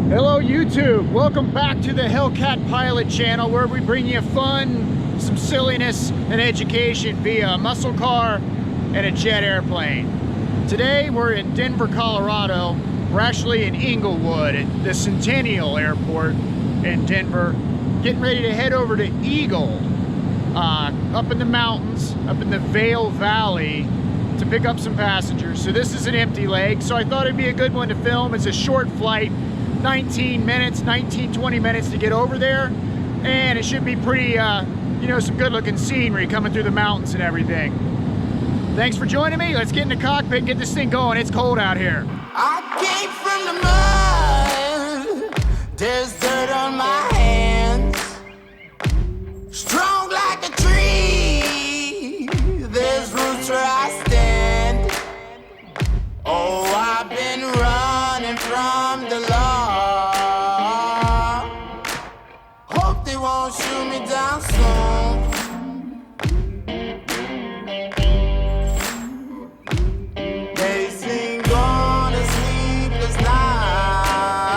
Hello YouTube, welcome back to the Hellcat Pilot channel where we bring you fun, some silliness, and education via a muscle car and a jet airplane. Today we're in Denver, Colorado. We're actually in Inglewood at the Centennial Airport in Denver, getting ready to head over to Eagle, up in the mountains, up in the Vail Valley, to pick up some passengers. So this is an empty leg, so I thought it'd be a good one to film. It's a short flight, 19 minutes, 20 minutes to get over there, and it should be pretty, you know, some good looking scenery coming through the mountains and everything. Thanks for joining me. Let's get in the cockpit and get this thing going. It's cold out here. I came from the mud, there's dirt on my hands, strong like a tree, there's roots where I stand. Oh, I've been running from the law, hope they won't shoot me down soon. They sing on a sleepless night,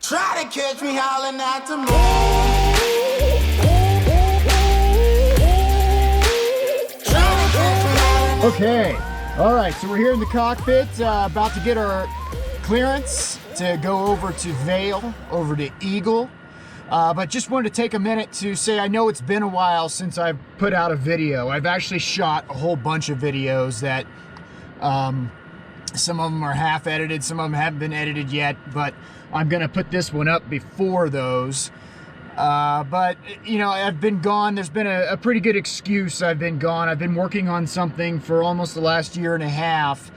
try to catch me howling at the moon. Okay, all right, so we're here in the cockpit, about to get our clearance to go over to Vail, over to Eagle. But just wanted to take a minute to say, I know it's been a while since I've put out a video. I've actually shot a whole bunch of videos that, some of them are half edited, some of them haven't been edited yet, but I'm gonna put this one up before those. But, you know, I've been gone. There's been a pretty good excuse I've been gone. I've been working on something for almost the last year and a half.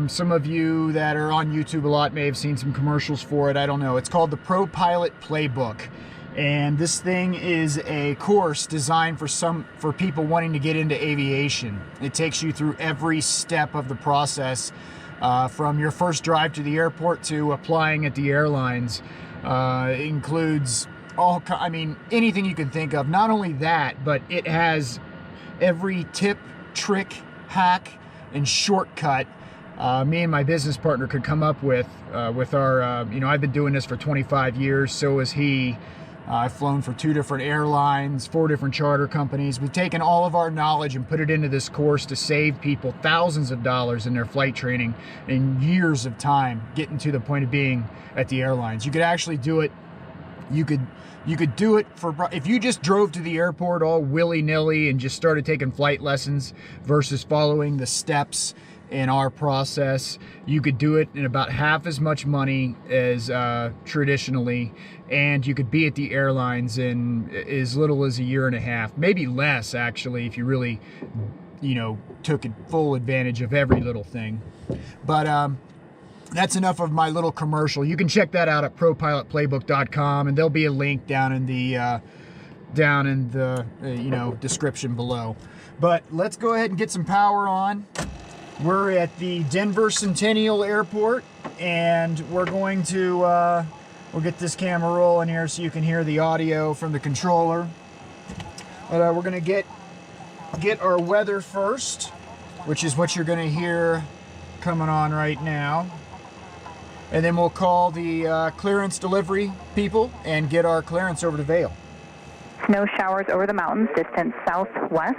Some of you that are on YouTube a lot may have seen some commercials for it. I don't know. It's called the Pro-Pilot Playbook. And this thing is a course designed for people wanting to get into aviation. It takes you through every step of the process, from your first drive to the airport to applying at the airlines. It includes anything you can think of. Not only that, but it has every tip, trick, hack, and shortcut me and my business partner could come up with our, you know, I've been doing this for 25 years, so has he. I've flown for 2 different airlines, 4 different charter companies. We've taken all of our knowledge and put it into this course to save people thousands of dollars in their flight training and years of time getting to the point of being at the airlines. You could actually do it. You could do it for, if you just drove to the airport all willy-nilly and just started taking flight lessons versus following the steps in our process, you could do it in about half as much money as traditionally, and you could be at the airlines in as little as a year and a half, maybe less actually, if you really, you know, took full advantage of every little thing. But that's enough of my little commercial. You can check that out at ProPilotPlaybook.com, and there'll be a link down in the you know, description below. But let's go ahead and get some power on. We're at the Denver Centennial Airport, and we're going to we'll get this camera rolling here so you can hear the audio from the controller. But we're gonna get our weather first, which is what you're gonna hear coming on right now. And then we'll call the clearance delivery people and get our clearance over to Vail. Snow showers over the mountains, distance southwest.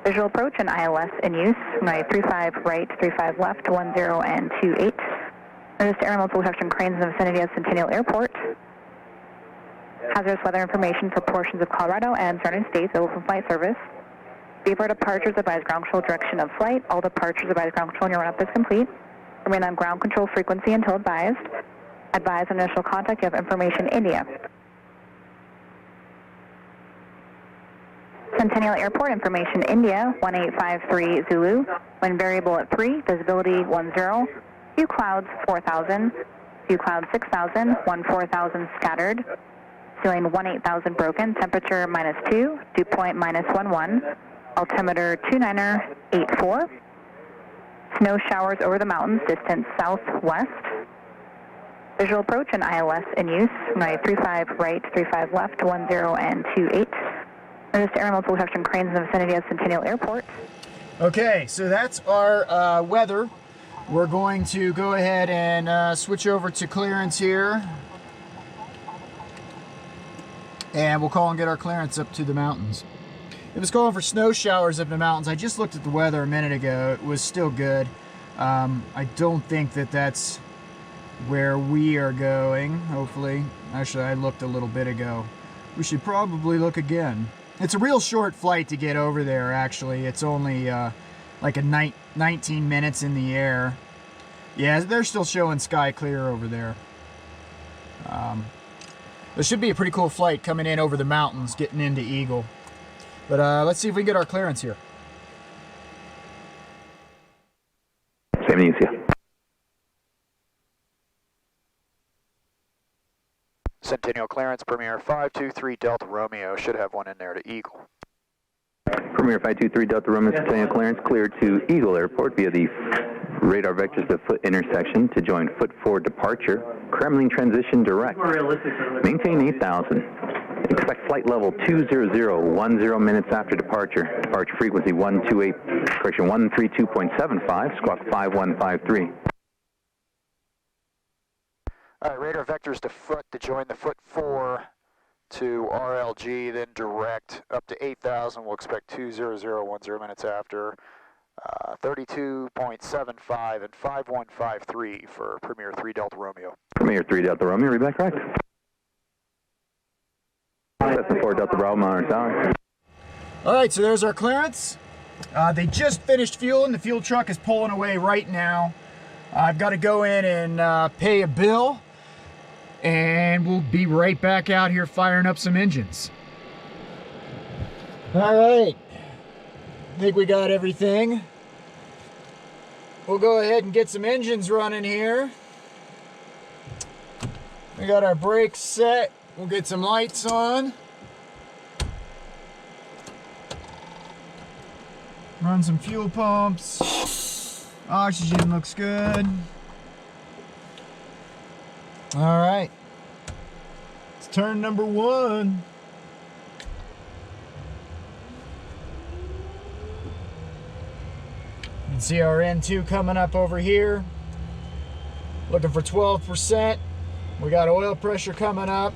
Visual approach and ILS in use. Runway 35 right, 35 left, 10 and 28. Notice air multiple protection cranes in the vicinity of Centennial Airport. Hazardous weather information for portions of Colorado and surrounding states available from flight service. VFR departures advise ground control direction of flight. All departures advise ground control and your run-up is complete. Remain on ground control frequency until advised. Advise on initial contact. You have information India. Centennial Airport information India 1853 Zulu. Wind variable at 3. Visibility 10. Few clouds 4,000. Few clouds 6,000. 4,000 scattered. Ceiling 18,000 broken. Temperature -2. Dew point -11. Altimeter 2984. Snow showers over the mountains, distance southwest. Visual approach and ILS in use. Runway 35 right, 35 left, 10 and 28. Notice air multiple protection cranes in the vicinity of Centennial Airport. Okay, so that's our weather. we're going to go ahead and switch over to clearance here. And we'll call and get our clearance up to the mountains. It was calling for snow showers up in the mountains. I just looked at the weather a minute ago. It was still good. I don't think that that's where we are going, hopefully. Actually, I looked a little bit ago. We should probably look again. It's a real short flight to get over there, actually. It's only like a 19 minutes in the air. Yeah, they're still showing sky clear over there. This should be a pretty cool flight coming in over the mountains, getting into Eagle. But let's see if we can get our clearance here. Same to you, see ya. Centennial clearance, Premier 523 Delta Romeo. Should have one in there to Eagle. Premier 523 Delta Romeo, Centennial clearance, cleared to Eagle Airport via the radar vectors to foot intersection to join foot 4 departure. Kremlin transition direct. Maintain 8,000. Expect flight level 200, 10 minutes after departure. Departure frequency 132.75, squawk 5153. All right, radar vectors to foot to join the foot 4 to RLG, then direct up to 8,000. We'll expect 20010 minutes after. 32.75 and 5153 for Premier 3 Delta Romeo. Premier 3 Delta Romeo, read back correct. That's the 4 Delta Bravo, monitor tower. All right, so there's our clearance. They just finished fueling. The fuel truck is pulling away right now. I've got to go in and pay a bill, and we'll be right back out here firing up some engines. All right, I think we got everything. We'll go ahead and get some engines running here. We got our brakes set. We'll get some lights on. Run some fuel pumps. Oxygen looks good. All right. It's turn number 1. You can see our N2 coming up over here. Looking for 12%. We got oil pressure coming up.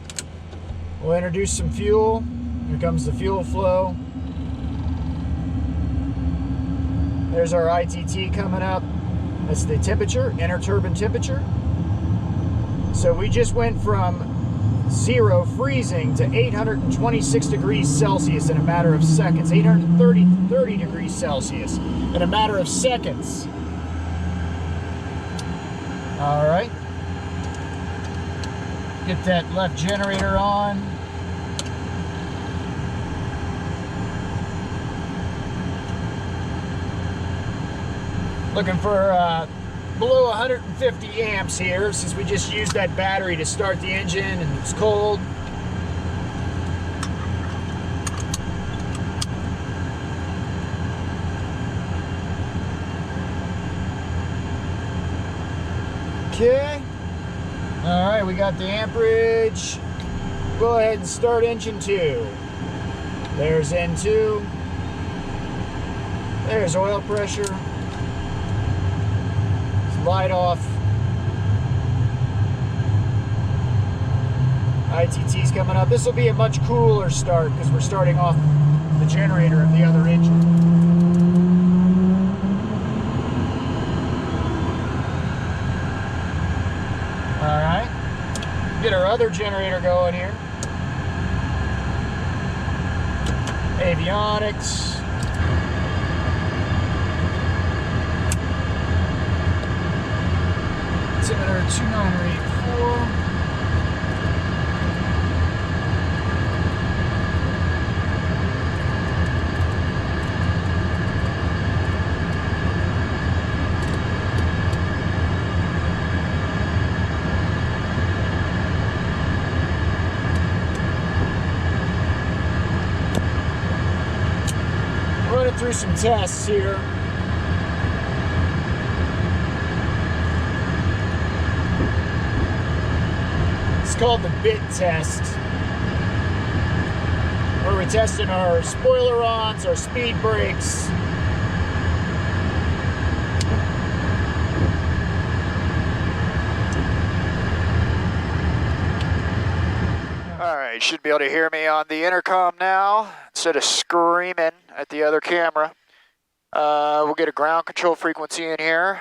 We'll introduce some fuel. Here comes the fuel flow. There's our ITT coming up. That's the temperature, interturbine temperature. So we just went from 0 freezing to 826 degrees Celsius in a matter of seconds. 830 degrees Celsius in a matter of seconds. All right. Get that left generator on. Looking for below 150 amps here, since we just used that battery to start the engine and it's cold. Okay. All right, we got the amperage. Go ahead and start engine 2. There's N2. There's oil pressure. Light off. ITT's coming up. This will be a much cooler start because we're starting off the generator of the other engine. All right. Get our other generator going here. Avionics. Altimeter 2984. Running through some tests here. It's called the bit test, where we're testing our spoiler-ons, our speed brakes. should be able to hear me on the intercom now instead of screaming at the other camera. We'll get a ground control frequency in here.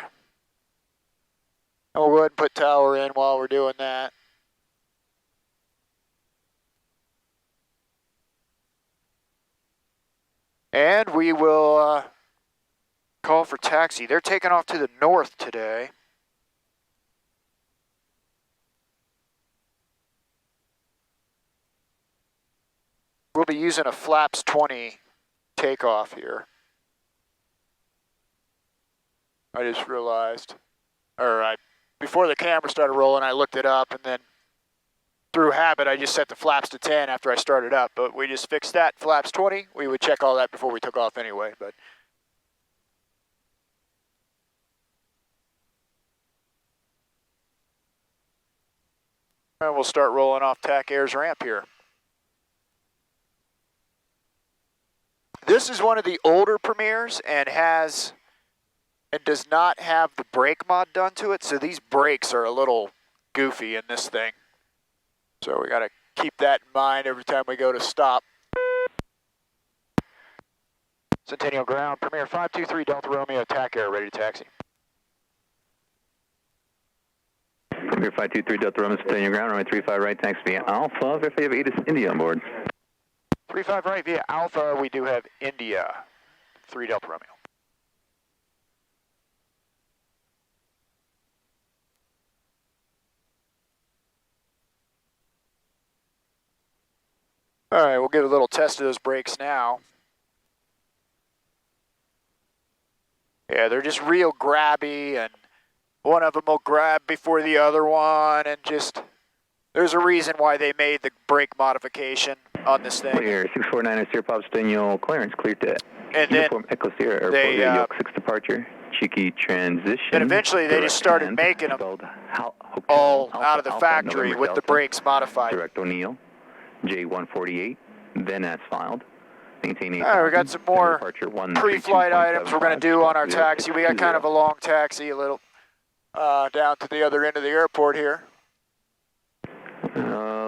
And we'll go ahead and put tower in while we're doing that. And we will call for taxi. They're taking off to the north today. We'll be using a flaps 20 takeoff here. I just realized, before the camera started rolling, I looked it up, and then through habit, I just set the flaps to 10 after I started up, but we just fixed that, flaps 20. We would check all that before we took off anyway, but. And we'll start rolling off TAC Air's ramp here. This is one of the older Premiers and does not have the brake mod done to it, so these brakes are a little goofy in this thing. So we gotta keep that in mind every time we go to stop. Centennial ground, Premier 523 Delta Romeo, TAC Air, ready to taxi. Premier 523 Delta Romeo, Centennial ground, runway 35 right, taxi via Alpha. Verify you have ATIS India on board. 35 right via Alpha, we do have India, 3 Delta Romeo. All right, we'll give a little test of those brakes now. Yeah, they're just real grabby, and one of them will grab before the other one, and just, there's a reason why they made the brake modification on this thing. Clear, 649 Sierra Pop Centennial clearance, clear to and Uniform Echo Sierra Airport, they, York 6 departure, cheeky transition. And eventually they just started making them all out of the factory with the brakes modified. Direct O'Neill, J148, then as filed. Maintain 8. All right, we got some more pre-flight items we're going to do on our taxi. We got kind of a long taxi, a little down to the other end of the airport here.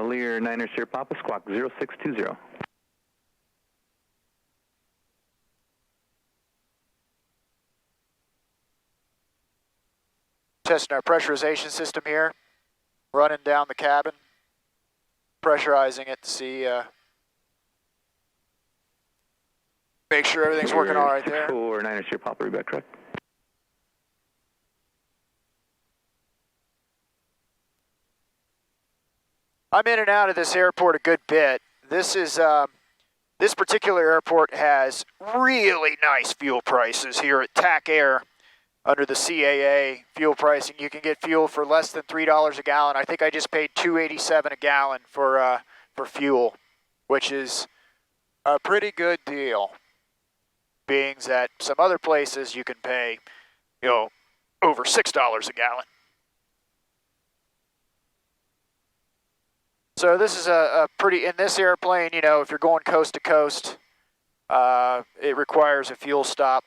Lear 9er Sierra Papa, squawk 0620. Testing our pressurization system here, running down the cabin, pressurizing it to see, make sure everything's working all right there. 9er Sierra Papa, reback truck. I'm in and out of this airport a good bit. This is this particular airport has really nice fuel prices here at TAC Air. Under the CAA fuel pricing, you can get fuel for less than $3 a gallon. I think I just paid $2.87 a gallon for fuel, which is a pretty good deal. Being that some other places you can pay, over $6 a gallon. So this is a pretty, in this airplane, if you're going coast to coast, it requires a fuel stop.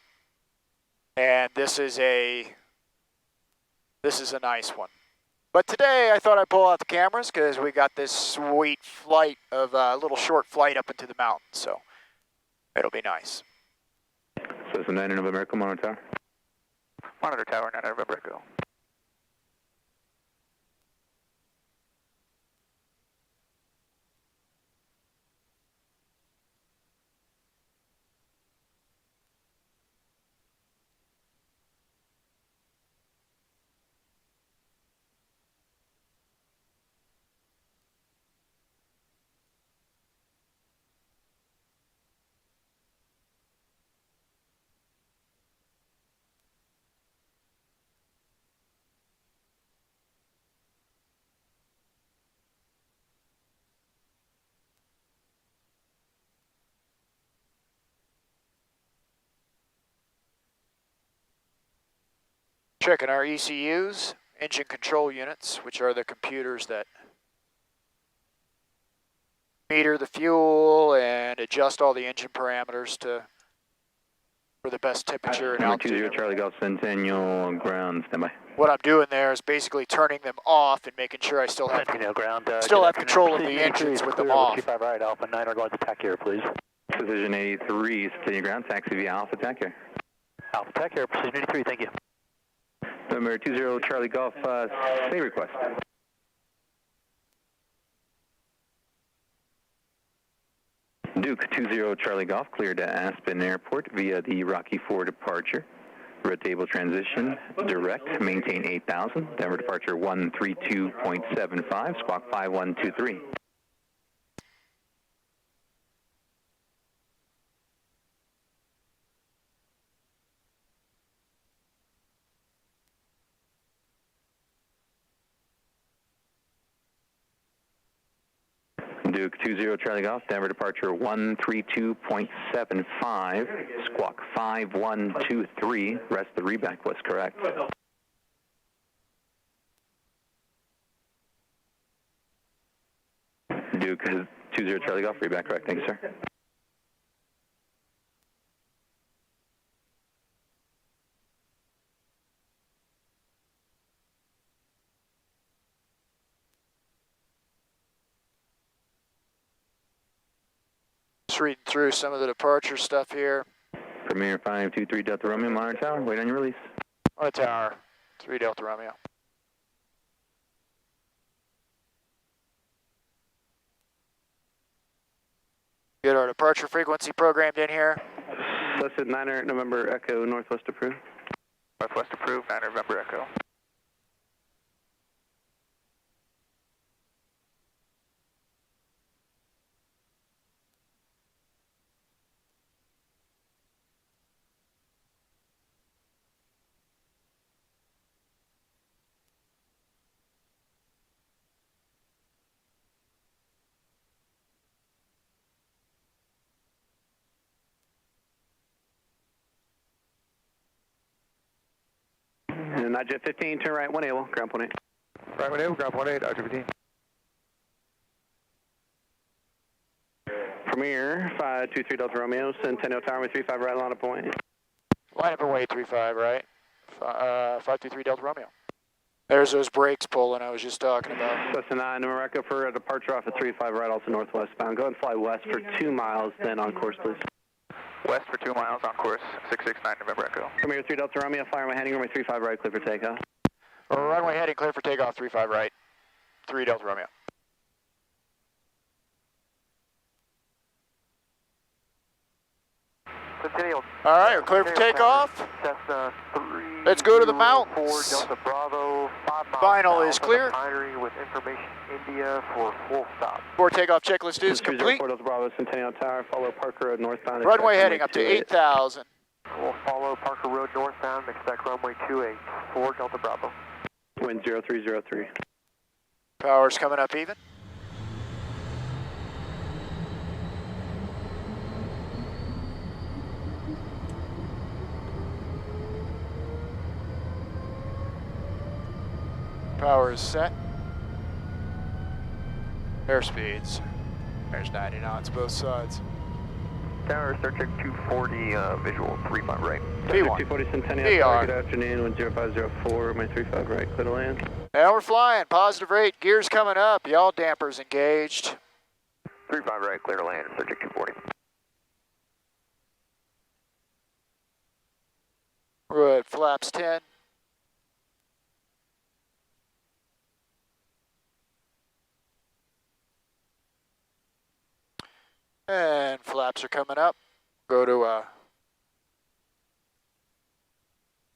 And this is a nice one. But today I thought I'd pull out the cameras because we got this sweet flight of a little short flight up into the mountains. So it'll be nice. So it's a 9 November Echo, Monitor Tower. Monitor Tower, 9 November Echo. Checking our ECUs, engine control units, which are the computers that meter the fuel and adjust all the engine parameters for for the best temperature and Number 20 altitude. Charlie Golf Centennial ground, standby. What I'm doing there is basically turning them off and making sure I still have ground. still have control of the engines with them off. 25 right, Alpha 9 are going to TAC Air, please. Precision 83, Centennial ground, taxi via Alpha TAC Air. Alpha TAC Air, Precision 83, thank you. Number 20 Charlie Golf, stay request. Duke 20 Charlie Golf, cleared to Aspen Airport via the Rocky 4 departure. Rotatable transition, direct, maintain 8,000. Denver departure 132.75, squawk 5123. Duke 20 Charlie Golf, Denver departure 132.75, squawk 5123, rest the reback was correct. Duke 20 Charlie Golf, reback correct, thanks sir. Just reading through some of the departure stuff here. Premier 523 Delta Romeo, Monitor Tower, wait on your release. On a tower, 3 Delta Romeo. Get our departure frequency programmed in here. Listed 9er November Echo, Northwest approved. Northwest approved, 9 November Echo. And Jet 15, turn right 18, ground point 8. Right, 18, ground point 8, Dr. 15. Premier 523 Delta Romeo, Centennial Tower with 35 right, line of point. Line up and wait, 35 right. 523 Delta Romeo. There's those brakes pulling I was just talking about. Cessna 9 November Echo for a departure off at 35 right, also northwest bound. Go ahead and fly west for 2 miles, then on course, please. West for 2 miles on course, 669 November Echo. Premier 3 Delta Romeo, fire my heading runway 35 right, clear for takeoff. Runway heading clear for takeoff, 35 right. 3 Delta Romeo. Centennial. All right, we're clear for takeoff. Cessna 3. Let's go to the mountains. 4 Delta Bravo, 5 miles. Final is clear. With information India for full stop. Before takeoff checklist is complete. 4 Delta Bravo, Centennial Tower, follow Parker Road northbound. Runway heading up to 8,000. We'll follow Parker Road northbound, expect runway 28, 4 Delta Bravo. Wind 0303. Power's coming up even. Power is set. Airspeeds. There's 90 knots both sides. Tower, Star Trek 240, visual 35 right. P1. 240 Centennial PR. Tower, good afternoon, wind 0504, my 35 right, clear to land. Now we're flying, positive rate, gears coming up, y'all dampers engaged. 35 right, clear to land, Star Trek 240. We're at flaps 10. And flaps are coming up. Go to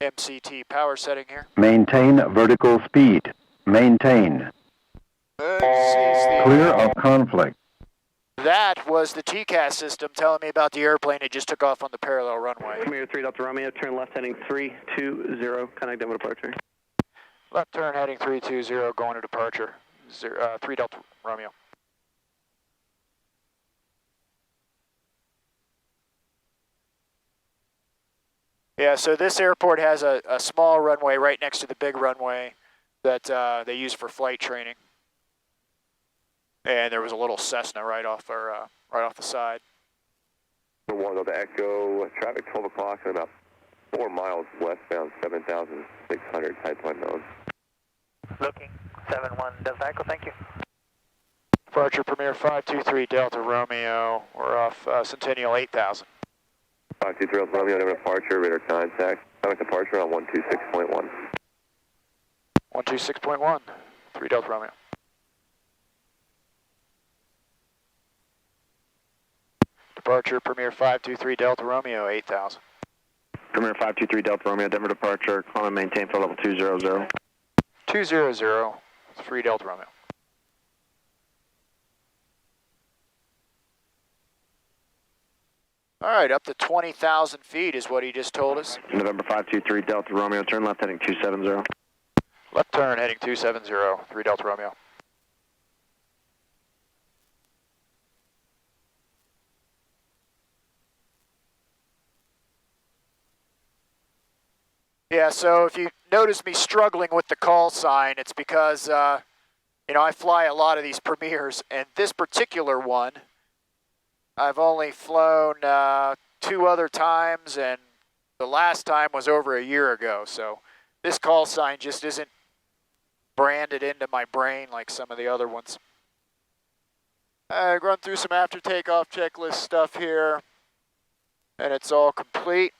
MCT power setting here. Maintain vertical speed. Maintain. Clear of conflict. That was the TCAS system telling me about the airplane. It just took off on the parallel runway. Premier 3 Delta Romeo, turn left heading 320, connect Denver departure. Left turn heading 320, going to departure. 3 Delta Romeo. Yeah, so this airport has a small runway right next to the big runway that they use for flight training. And there was a little Cessna right off the side. 1 Delta Echo, traffic 12 o'clock and about 4 miles westbound, 7,600, type unknown. Looking, 7-1 Delta Echo, thank you. Departure Premier 523 Delta Romeo. We're off Centennial 8000. 523 Delta Romeo, Denver departure, radar contact. Time departure on 126.1. 126.1, 3 Delta Romeo. Departure Premier 523 Delta Romeo 8000. Premier 523 Delta Romeo, Denver departure, climb and maintain for level 200. 200, 3 Delta Romeo. All right, up to 20,000 feet is what he just told us. November 523 Delta Romeo, turn left heading 270. Left turn heading 270, 3 Delta Romeo. Yeah, so if you notice me struggling with the call sign, it's because, you know, I fly a lot of these Premiers, and this particular one, I've only flown 2 other times, and the last time was over a year ago, so this call sign just isn't branded into my brain like some of the other ones. I run through some after takeoff checklist stuff here, and it's all complete.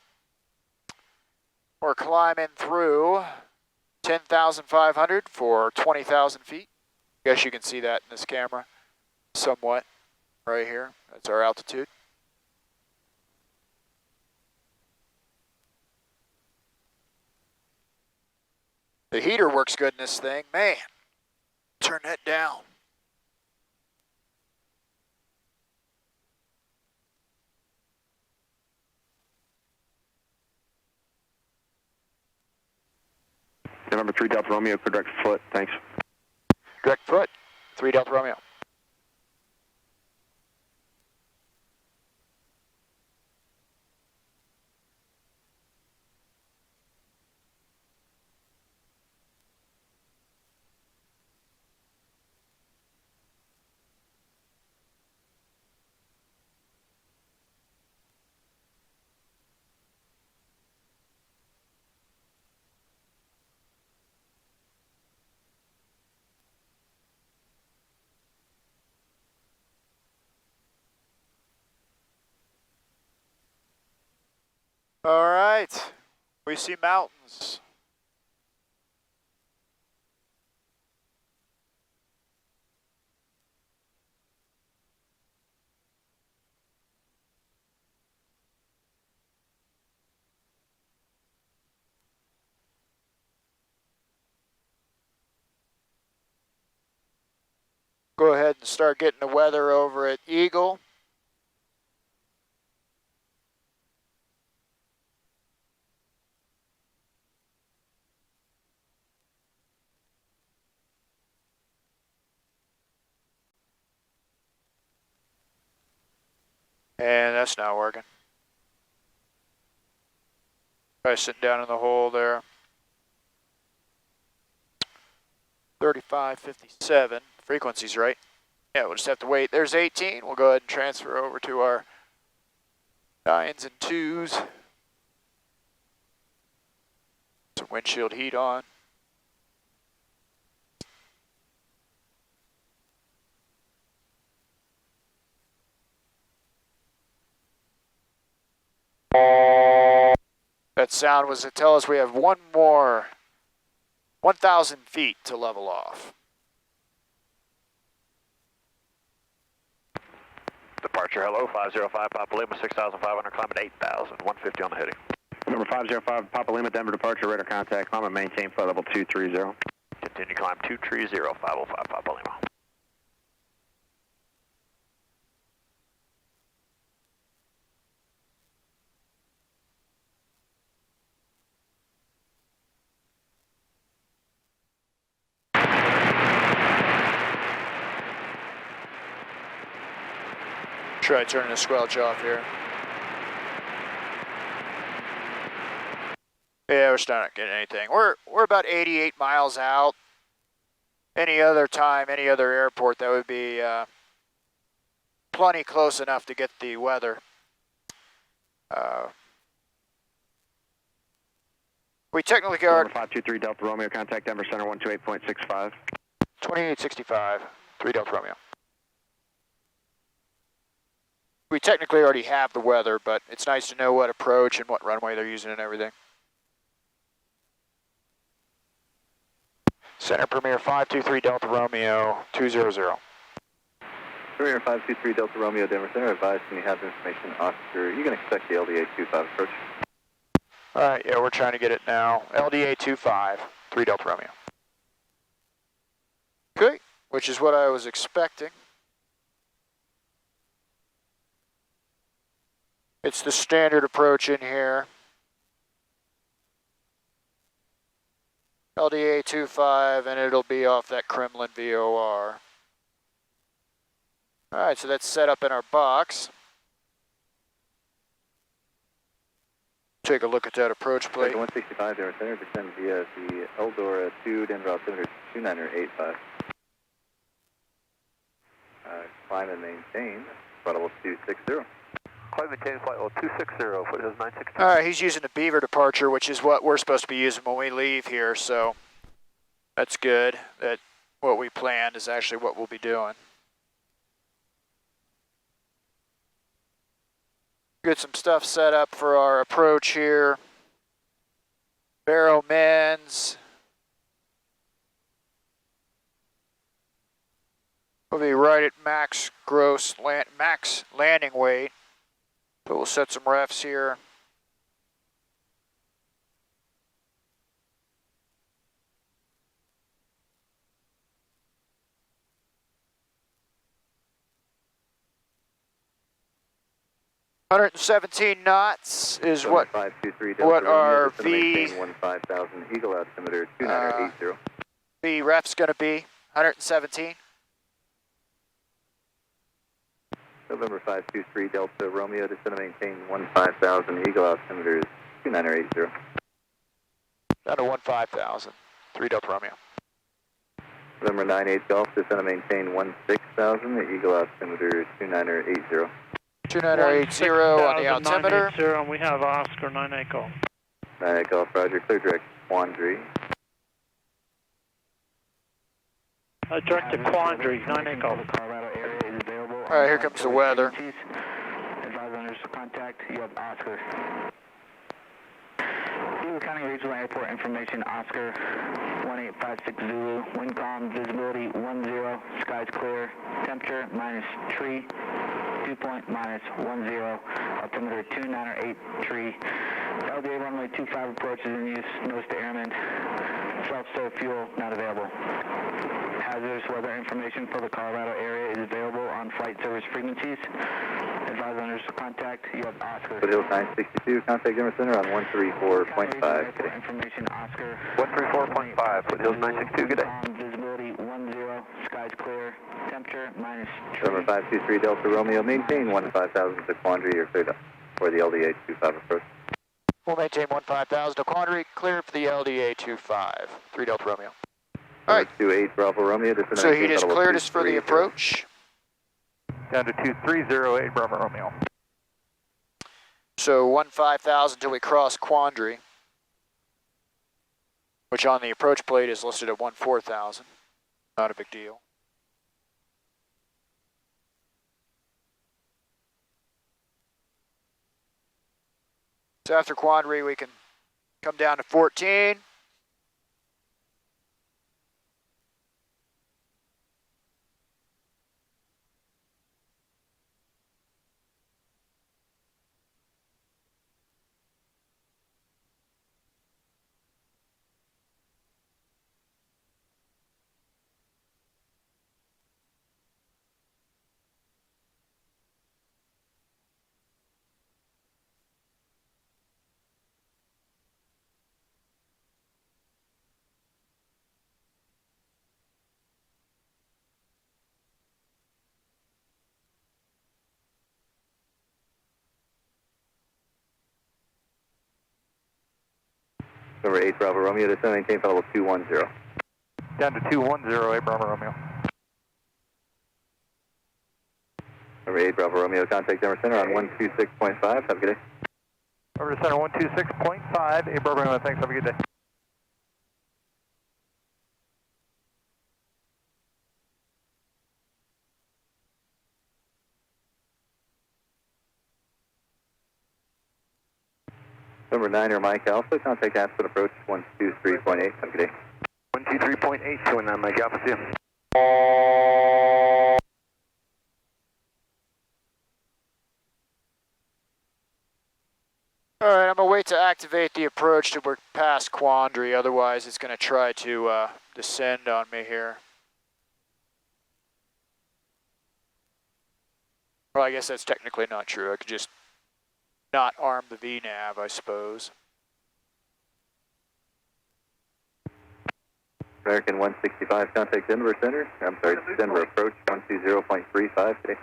We're climbing through 10,500 for 20,000 feet. I guess you can see that in this camera somewhat right here. That's our altitude. The heater works good in this thing. Man, turn that down. November 3 Delta Romeo, clear direct foot, thanks. Direct foot, 3 Delta Romeo. All right, we see mountains. Go ahead and start getting the weather over at Eagle. And that's not working. Try sitting down in the hole there. 3557, frequency's right. Yeah, we'll just have to wait. There's 18. We'll go ahead and transfer over to our 9s and 2s. Some windshield heat on. That sound was to tell us we have one more 1,000 feet to level off. Departure, hello, 505 Papa Lima, 6,500, climb at 8,000, 150 on the heading. Number 505 Papa Lima, Denver departure, radar contact, climb and maintain flight level 230. Continue climb 230, 505 Papa Lima. Try turning the squelch off here. Yeah, we're still not getting anything. We're about 88 miles out. Any other time, any other airport, that would be plenty close enough to get the weather. We technically are 523 Delta Romeo, contact Denver Center 128.65. 2865, 3 Delta Romeo. We technically already have the weather, but it's nice to know what approach and what runway they're using and everything. Center Premier 523 Delta Romeo 200. Premier 523 Delta Romeo, Denver Center, advised when you have the information, Oscar, you can expect the LDA 25 approach. All right, yeah, we're trying to get it now. LDA 25, 3 Delta Romeo. Okay, which is what I was expecting. It's the standard approach in here. LDA 25, and it'll be off that Kremlin VOR. All right, so that's set up in our box. Take a look at that approach plate. 165 Denver Center, descend via the Eldora 2, Denver altimeter 2985. Climb and maintain, flight level 260. Climb and maintain flight level 260, foothills 962. All right, he's using the Beaver departure, which is what we're supposed to be using when we leave here, so that's good. That what we planned is actually what we'll be doing. Get some stuff set up for our approach here. Barrel mends. We'll be right at max landing weight. But we'll set some refs here. $117 knots is what our V 15,000 Eagle altimeter 2980. V ref's going to be 117. November 523 Delta Romeo, descend and maintain 15,000 Eagle altimeter is 2980. Down to 15,000, 3 Delta Romeo. November 98 Golf, descend and maintain 16,000, the Eagle altimeter is 2980. 2980 on the altimeter. And we have Oscar 98 Golf. 98 Golf, roger, clear direct Quandary. Direct to Quandary, 98 Golf. All right, here comes the weather. Advise owners contact, you have Oscar. Zulu County Regional Airport information, Oscar 1856 Zulu, wind calm, visibility 10, skies clear, temperature -3, dew point -10, altimeter 2983, LDA runway 25 approach is in use, nose to airman, self-stow fuel not available. Hazardous weather information for the Colorado area is available on flight service frequencies. Advise owners to contact, you have Oscar. Foothills 962, contact Denver Center on 134.5. Information, Oscar. 134.5, Foothills 962, good day. Visibility 10, skies clear, temperature -3. November 523 Delta Romeo, maintain 15,000 to Quandary, you're cleared up for the LDA 25 approach. We'll maintain 15,000 to Quandary, clear for the LDA 25, 3 Delta Romeo. All right. 28 Bravo Romeo, so he just cleared us for the approach. Down to 2308 Bravo Romeo. So 15,000 till we cross Quandary, which on the approach plate is listed at 14,000. Not a big deal. So after Quandary, we can come down to 14. Number 8 Bravo Romeo, descend maintain flight level 210. Down to 210, 8 Bravo Romeo. Number 8 Bravo Romeo, contact Denver Center on 126.5. Have a good day. Over to center 126.5, Abraham, thanks, have a good day. Number 9 or Mike Alpha, contact Aspen approach 123.8, have a good day. 123.8, 29 Mike Alpha, see you. Alright, I'm going to wait to activate the approach till we're past Quandary, otherwise it's going to try to descend on me here. Well, I guess that's technically not true. I could just not arm the VNav, I suppose. American 165, contact Denver Center. I'm sorry, Denver approach 120.35 today.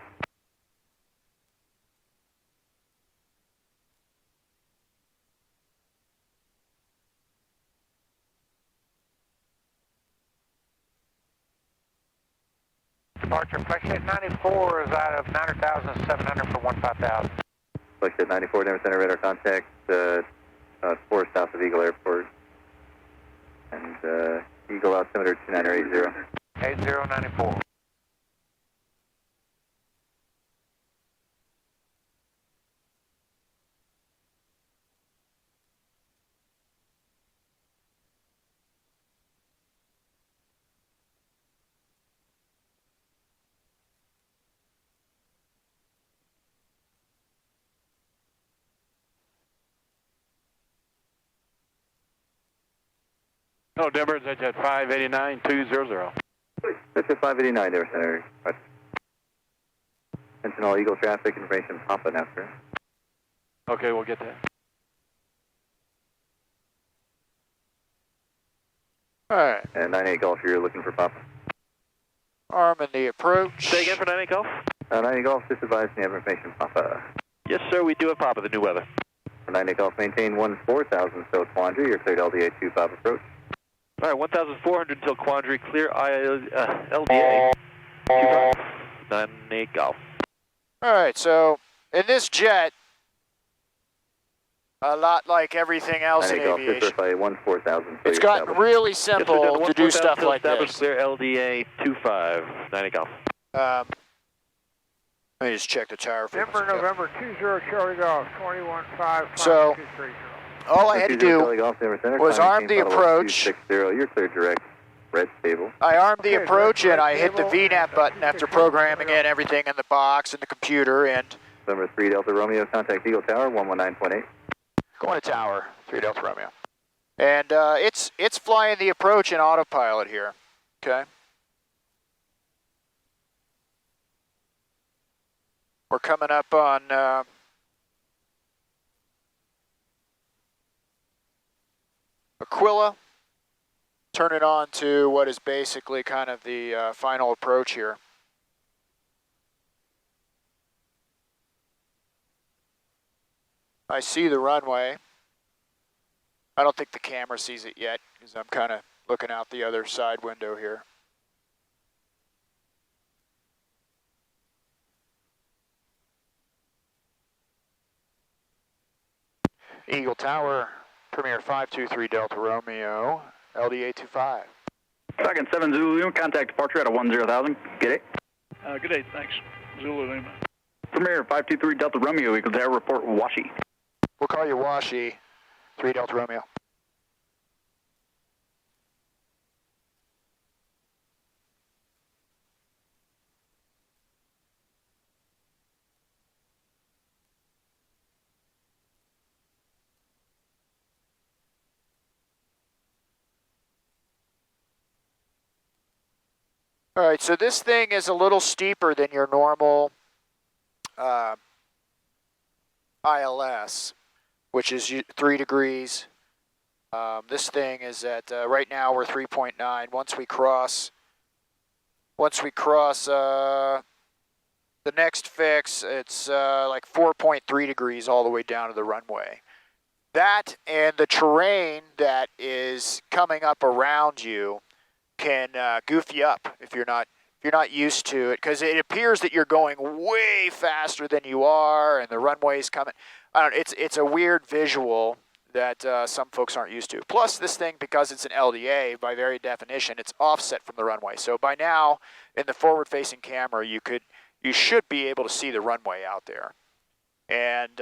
Departure, Flexjet 94 is out of 900,700 for 15,000. Flexjet 94, Denver Center, radar contact, 4 south of Eagle Airport. And Eagle altimeter 2980. 8094. No, Denver, it's at 589-200. That's at 589, Denver Center. Sentinel Eagle traffic information, Papa after. Okay, we'll get that. Alright. And 98 Golf, you're looking for Papa. Arming the approach. Say again for 98 Golf? 98 Golf, just advise me of information, Papa. Yes, sir, we do have Papa, the new weather. For 98 Golf, maintain 14,000 still Quandary, you're cleared LDA 25 approach. All right, 1,400 until Quandary, clear LDA 25, 98 Golf. Alright, so in this jet, a lot like everything else in aviation, it's gotten really simple to do stuff like this. Clear LDA 25, 98 Golf. Let me just check the tower frequency. Denver, November 20 Charlie Golf, 21.5. So, all I had to do was arm the approach. You're cleared direct, red stable. I armed the approach and I hit the VNAV button after programming in everything in the box and the computer, and... Number 3 Delta Romeo, contact Eagle Tower, 119.8. Going to tower, 3 Delta Romeo. And it's flying the approach in autopilot here, okay? We're coming up on... Aquila, turn it on to what is basically kind of the final approach here. I see the runway. I don't think the camera sees it yet because I'm kind of looking out the other side window here. Eagle Tower. Premier 523 Delta Romeo, LDA 25. Second 7 Zulu, contact departure at a 10,000. Get it? Good day, thanks. Zulu Lima. Premier 523 Delta Romeo, Eagle Tower, report Washi. We'll call you Washi, 3 Delta Romeo. All right, so this thing is a little steeper than your normal ILS, which is 3 degrees. This thing is at, right now we're 3.9. Once we cross the next fix, it's like 4.3 degrees all the way down to the runway. That and the terrain that is coming up around you can goof you up if you're not used to it, because it appears that you're going way faster than you are, and the runway's coming. I don't know, it's a weird visual that some folks aren't used to. Plus, this thing, because it's an LDA, by very definition, it's offset from the runway. So by now, in the forward-facing camera, you should be able to see the runway out there. And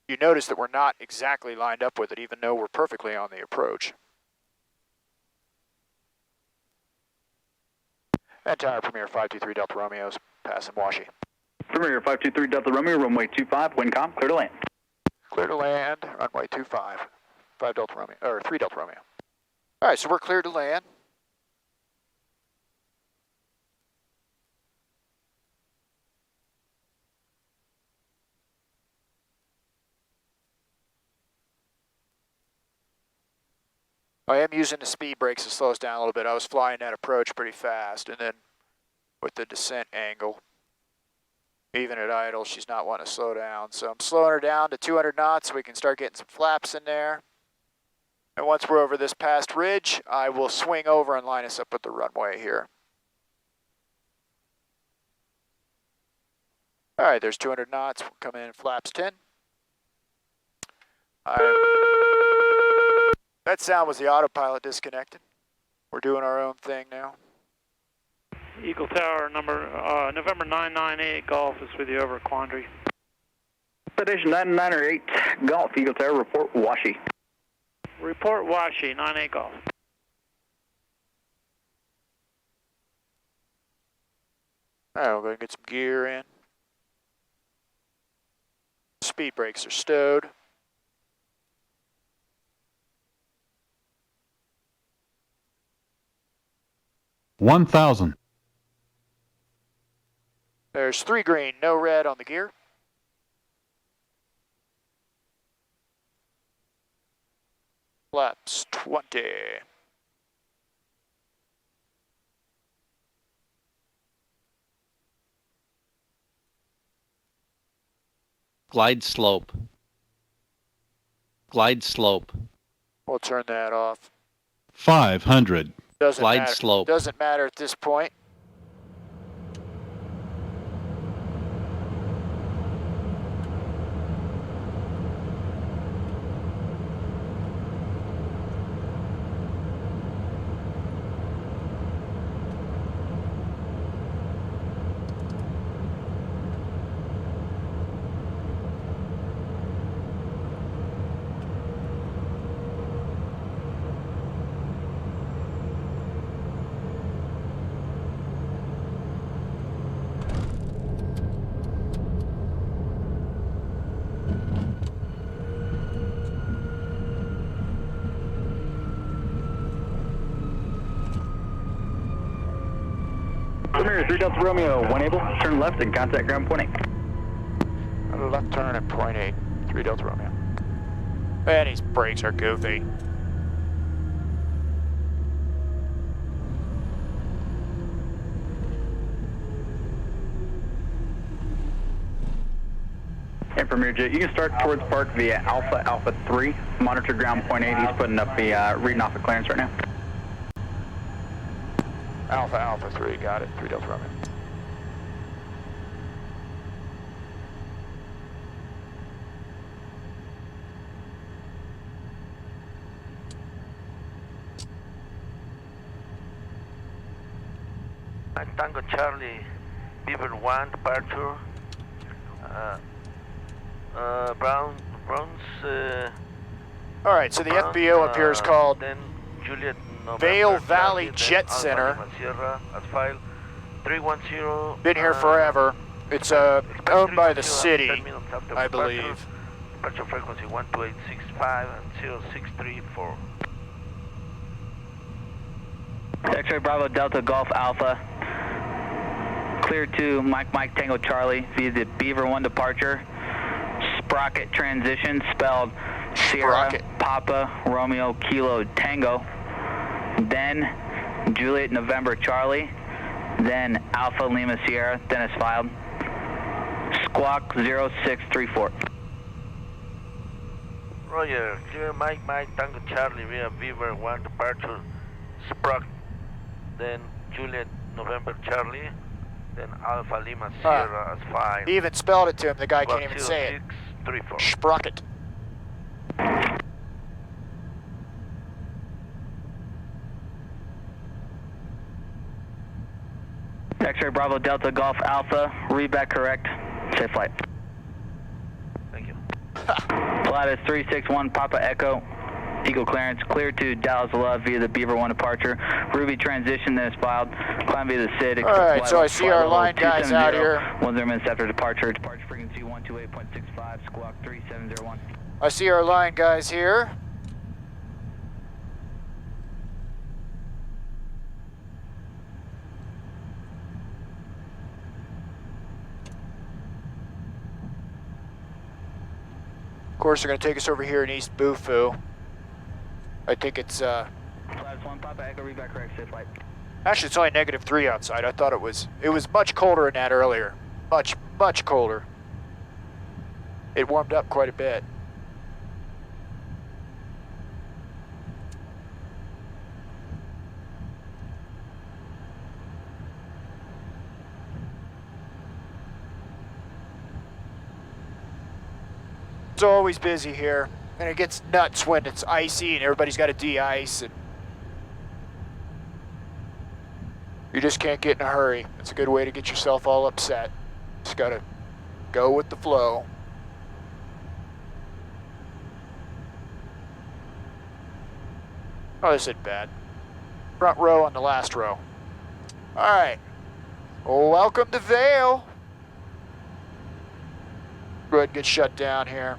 you notice that we're not exactly lined up with it, even though we're perfectly on the approach. And Tower Premier 523 Delta Romeo's passing Washi. Premier 523 Delta Romeo, runway 25, wind calm, clear to land. Clear to land, runway 25, 5 Delta Romeo, or 3 Delta Romeo. All right, so we're clear to land. I am using the speed brakes to slow us down a little bit. I was flying that approach pretty fast, and then with the descent angle, even at idle, she's not wanting to slow down. So I'm slowing her down to 200 knots so we can start getting some flaps in there. And once we're over this past ridge, I will swing over and line us up with the runway here. All right, there's 200 knots. We'll come in flaps 10. That sound was the autopilot disconnected. We're doing our own thing now. Eagle Tower number November 998 Golf is with you over at Quandary. Station 998 Golf, Eagle Tower, report Washi. Report Washi, 98 Golf. All right, we're going to get some gear in. Speed brakes are stowed. $1,000. There's 3 green, no red on the gear. Flaps 20. Glide slope. Glide slope. We'll turn that off. 500. Glide slope. Doesn't matter at this point. Premier 3 Delta Romeo, 1 able, turn left and contact ground point 8. Left turn at point 8, 3 Delta Romeo. And these brakes are goofy. And Premier Jet, you can start towards park via Alpha 3, monitor ground point 8, he's putting up the, reading off the clearance right now. Alpha 3, got it, 3 Delta Romeo. Tango Charlie, Beaver 1, departure. Browns. All right, so the FBO up here is called then Juliet Vail Valley Jet Center. File 310. Been here forever. It's owned by the city, I believe. Departure frequency 12865 and 0634. X-ray Bravo Delta Golf Alpha. Clear to Mike Tango Charlie via the Beaver 1 departure. Sprocket transition spelled Sierra Papa Romeo Kilo Tango. Then Juliet November Charlie. Then Alpha Lima Sierra. Dennis filed. Squawk 0634. Roger. Clear Mike Tango Charlie via Beaver 1 departure. Sprocket. Then Juliet November Charlie, then Alpha Lima Sierra as 5. He even spelled it to him. The guy can't even say it. 634. Sprocket. X-ray Bravo Delta Golf Alpha, read back correct. Safe flight. Thank you. Flight is 361 Papa Echo. Eagle clearance, clear to Dallas Love via the Beaver 1 departure. Ruby transition, then is filed. Climb via the SID. Alright, so I see our line guys out here. 10 minutes after departure. Departure frequency 128.65, squawk 3701. I see our line guys here. Of course, they're going to take us over here in East Bufu. I think it's, Flight 1 Papa Echo, read back correct, safe flight. actually it's only -3 outside. I thought it was much colder than that earlier. Much colder. It warmed up quite a bit. It's always busy here, and it gets nuts when it's icy and everybody's got to de-ice, and you just can't get in a hurry. It's a good way to get yourself all upset. Just gotta go with the flow. Oh, this isn't bad. Front row on the last row. All right. Well, welcome to Vail. Go ahead and get shut down here.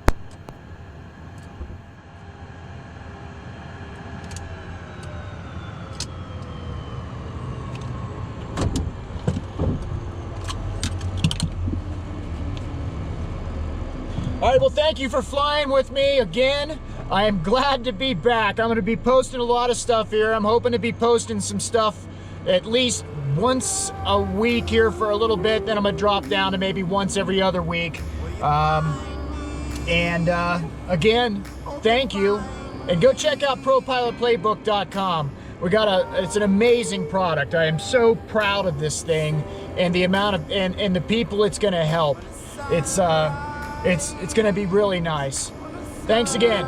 All right, well, thank you for flying with me again. I am glad to be back. I'm going to be posting a lot of stuff here. I'm hoping to be posting some stuff at least once a week here for a little bit. Then I'm going to drop down to maybe once every other week. Again, thank you. And go check out Pro-Pilot Playbook.com. It's an amazing product. I am so proud of this thing and the amount of, and the people it's going to help. It's going to be really nice. Thanks again.